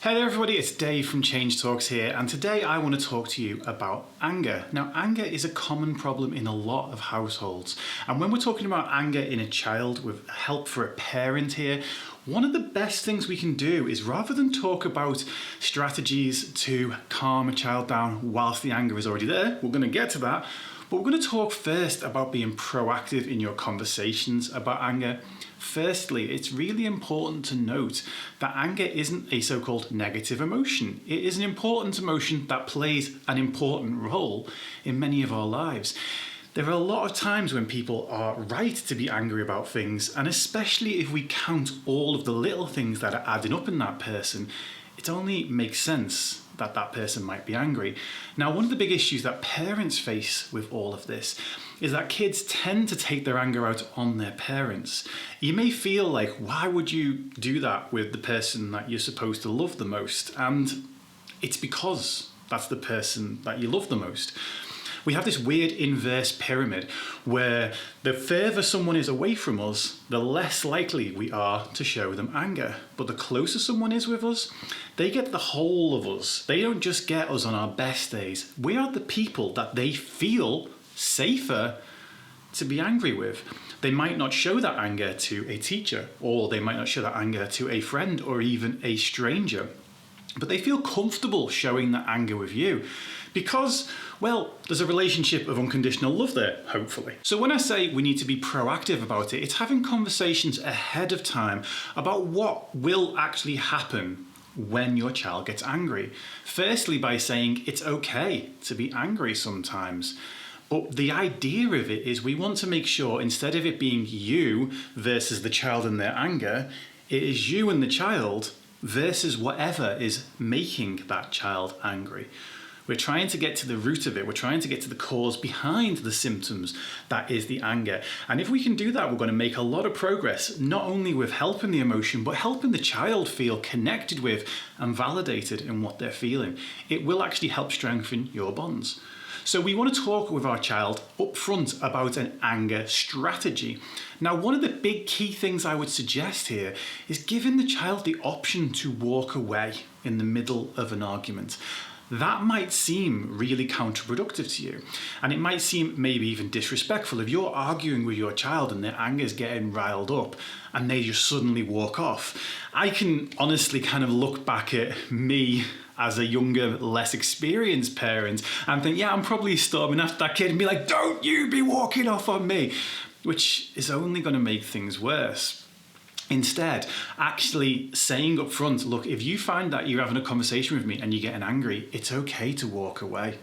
Hey there everybody, it's Dave from Change Talks here, and today I want to talk to you about anger. Now, anger is a common problem in a lot of households, and when we're talking about anger in a child with help for a parent here, one of the best things we can do is, rather than talk about strategies to calm a child down whilst the anger is already there, we're going to get to that, but we're going to talk first about being proactive in your conversations about anger. Firstly, it's really important to note that anger isn't a so-called negative emotion. It is an important emotion that plays an important role in many of our lives. There are a lot of times when people are right to be angry about things, and especially if we count all of the little things that are adding up in that person, it only makes sense that that person might be angry. Now, one of the big issues that parents face with all of this is that kids tend to take their anger out on their parents. You may feel like, why would you do that with the person that you're supposed to love the most? And it's because that's the person that you love the most. We have this weird inverse pyramid where the further someone is away from us, the less likely we are to show them anger. But the closer someone is with us, they get the whole of us. They don't just get us on our best days. We are the people that they feel safer to be angry with. They might not show that anger to a teacher, or they might not show that anger to a friend or even a stranger. But they feel comfortable showing that anger with you because, well, there's a relationship of unconditional love there, hopefully. So when I say we need to be proactive about it, it's having conversations ahead of time about what will actually happen when your child gets angry. Firstly, by saying it's okay to be angry sometimes. But the idea of it is we want to make sure, instead of it being you versus the child and their anger, it is you and the child versus whatever is making that child angry. We're trying to get to the root of it. We're trying to get to the cause behind the symptoms that is the anger. And if we can do that, we're going to make a lot of progress, not only with helping the emotion, but helping the child feel connected with and validated in what they're feeling. It will actually help strengthen your bonds. So we want to talk with our child up front about an anger strategy. Now, one of the big key things I would suggest here is giving the child the option to walk away in the middle of an argument. That might seem really counterproductive to you, and it might seem maybe even disrespectful if you're arguing with your child and their anger's getting riled up and they just suddenly walk off. I can honestly kind of look back at me as a younger, less experienced parent and think, yeah, I'm probably storming after that kid and be like, don't you be walking off on me, which is only going to make things worse. Instead, actually saying up front, look, if you find that you're having a conversation with me and you're getting angry, it's okay to walk away.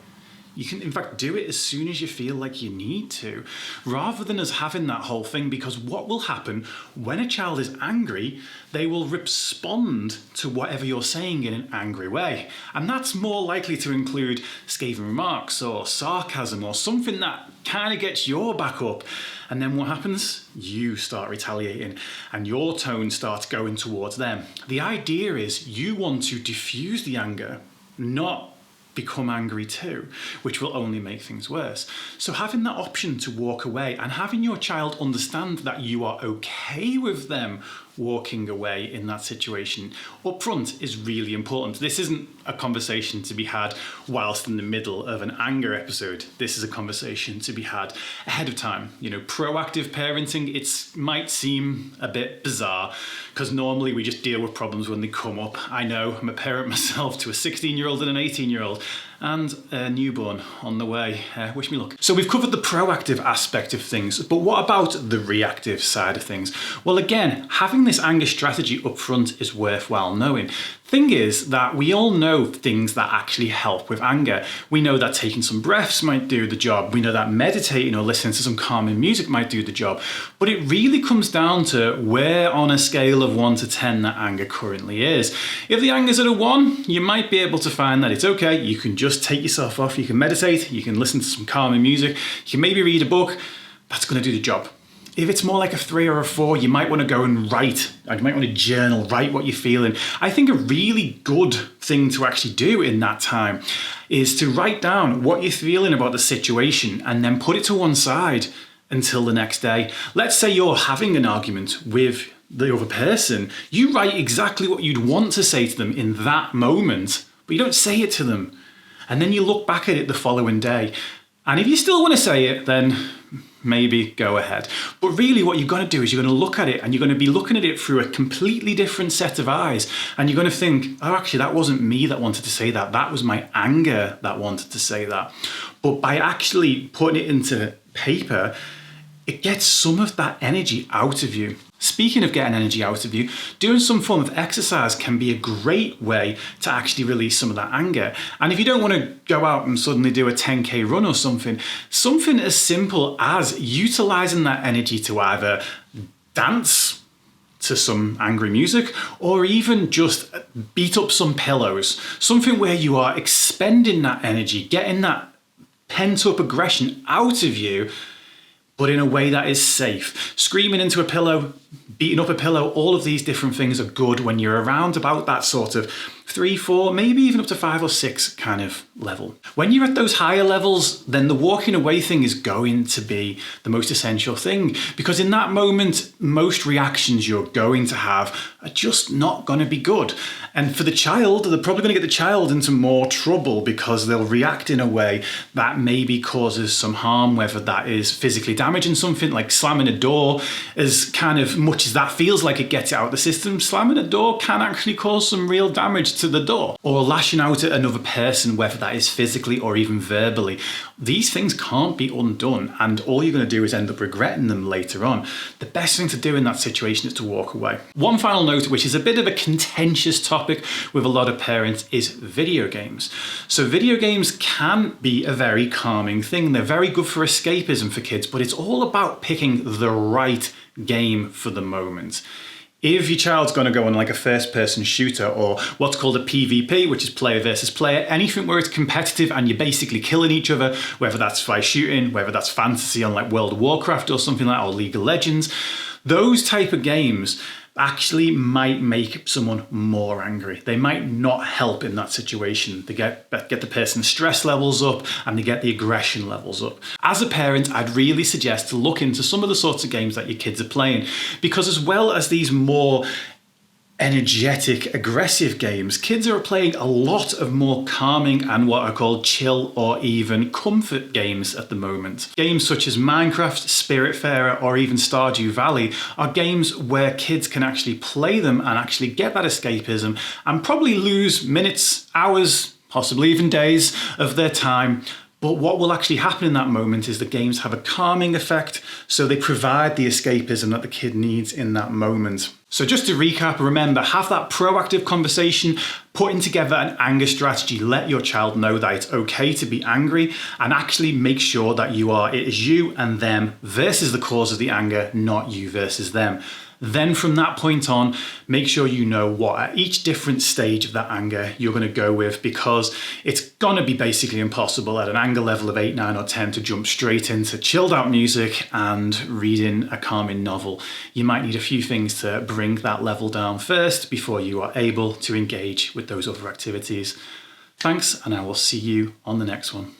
You can, in fact, do it as soon as you feel like you need to, rather than us having that whole thing, because what will happen when a child is angry, they will respond to whatever you're saying in an angry way. And that's more likely to include scathing remarks or sarcasm or something that kind of gets your back up. And then what happens? You start retaliating and your tone starts going towards them. The idea is you want to diffuse the anger, not become angry too, which will only make things worse. So having that option to walk away and having your child understand that you are okay with them walking away in that situation up front is really important. This isn't a conversation to be had whilst in the middle of an anger episode. This is a conversation to be had ahead of time. You know, proactive parenting, it might seem a bit bizarre because normally we just deal with problems when they come up. I know, I'm a parent myself to a 16-year-old and an 18-year-old and a newborn on the way. Wish me luck. So we've covered the proactive aspect of things, but what about the reactive side of things? Well, again, having this anger strategy up front is worthwhile knowing. Thing is that we all know things that actually help with anger. We know that taking some breaths might do the job. We know that meditating or listening to some calming music might do the job. But it really comes down to where on a scale of 1 to 10 that anger currently is. If the anger's at a 1, you might be able to find that it's okay. You can just take yourself off. You can meditate. You can listen to some calming music. You can maybe read a book. That's going to do the job. If it's more like a 3 or a 4, you might want to go and write. You might want to journal, write what you're feeling. I think a really good thing to actually do in that time is to write down what you're feeling about the situation and then put it to one side until the next day. Let's say you're having an argument with the other person, you write exactly what you'd want to say to them in that moment, but you don't say it to them. And then you look back at it the following day. And if you still want to say it, then maybe go ahead. But really what you've got to do is you're going to look at it and you're going to be looking at it through a completely different set of eyes. And you're going to think, oh, actually, that wasn't me that wanted to say that. That was my anger that wanted to say that. But by actually putting it into paper, it gets some of that energy out of you. Speaking of getting energy out of you, doing some form of exercise can be a great way to actually release some of that anger. And if you don't want to go out and suddenly do a 10K run or something as simple as utilizing that energy to either dance to some angry music or even just beat up some pillows. Something where you are expending that energy, getting that pent up aggression out of you, but in a way that is safe. Screaming into a pillow, beating up a pillow, all of these different things are good when you're around about that sort of 3, 4, maybe even up to 5 or 6 kind of level. When you're at those higher levels, then the walking away thing is going to be the most essential thing, because in that moment, most reactions you're going to have are just not going to be good. And for the child, they're probably going to get the child into more trouble because they'll react in a way that maybe causes some harm, whether that is physically damaging something like slamming a door. As kind of much as that feels like it gets it out of the system, slamming a door can actually cause some real damage to the door. Or lashing out at another person, whether that is physically or even verbally. These things can't be undone, and all you're going to do is end up regretting them later on. The best thing to do in that situation is to walk away. One final note, which is a bit of a contentious topic with a lot of parents, is video games. So video games can be a very calming thing. They're very good for escapism for kids, but it's all about picking the right game for the moment. If your child's going to go on like a first-person shooter or what's called a PvP, which is player versus player, anything where it's competitive and you're basically killing each other, whether that's fly shooting, whether that's fantasy on like World of Warcraft or something like that, or League of Legends, those type of games actually might make someone more angry. They might not help in that situation. They get the person's stress levels up and they get the aggression levels up. As a parent, I'd really suggest to look into some of the sorts of games that your kids are playing, because as well as these more energetic, aggressive games, kids are playing a lot of more calming and what are called chill or even comfort games at the moment. Games such as Minecraft, Spiritfarer, or even Stardew Valley are games where kids can actually play them and actually get that escapism and probably lose minutes, hours, possibly even days of their time. But what will actually happen in that moment is the games have a calming effect, so they provide the escapism that the kid needs in that moment. So just to recap, remember, have that proactive conversation, putting together an anger strategy, let your child know that it's okay to be angry, and actually make sure that it is you and them versus the cause of the anger, not you versus them. Then from that point on, make sure you know what at each different stage of that anger you're going to go with, because it's going to be basically impossible at an anger level of 8, 9 or 10 to jump straight into chilled out music and reading a calming novel. You might need a few things to bring that level down first before you are able to engage with those other activities. Thanks, and I will see you on the next one.